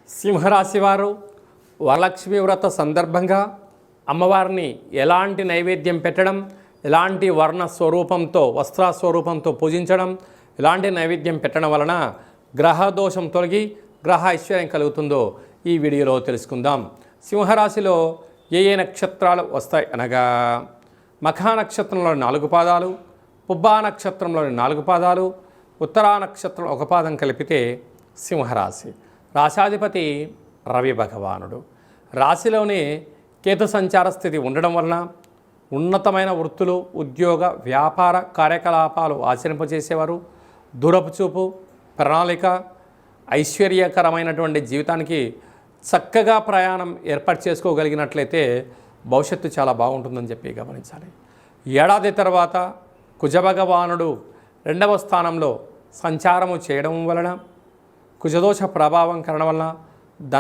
సింహరాశి వారు వరలక్ష్మి వ్రత సందర్భంగా అమ్మవారిని ఎలాంటి నైవేద్యం పెట్టడం, ఎలాంటి వర్ణ స్వరూపంతో వస్త్ర స్వరూపంతో పూజించడం, ఎలాంటి నైవేద్యం పెట్టడం వలన గ్రహ దోషం తొలగి గ్రహ ఐశ్వర్యం కలుగుతుందో ఈ వీడియోలో తెలుసుకుందాం. సింహరాశిలో ఏ నక్షత్రాలు వస్తాయి అనగా మఖా నక్షత్రంలోని 4 పాదాలు, పుబ్బా నక్షత్రంలోని 4 పాదాలు, ఉత్తరా నక్షత్రం 1 పాదం కలిపితే సింహరాశి. రాశాధిపతి రవి భగవానుడు. రాశిలోనే కేతు సంచార స్థితి ఉండడం వలన ఉన్నతమైన వృత్తులు, ఉద్యోగ, వ్యాపార కార్యకలాపాలు ఆచరింపజేసేవారు. దూరపు చూపు, ప్రణాళిక, ఐశ్వర్యకరమైనటువంటి జీవితానికి చక్కగా ప్రయాణం ఏర్పాటు చేసుకోగలిగినట్లయితే భవిష్యత్తు చాలా బాగుంటుందని చెప్పి గమనించాలి. ఏడాది తర్వాత కుజభగవానుడు 2వ స్థానంలో సంచారము చేయడం వలన కుజదోష ప్రభావం కారణం వలన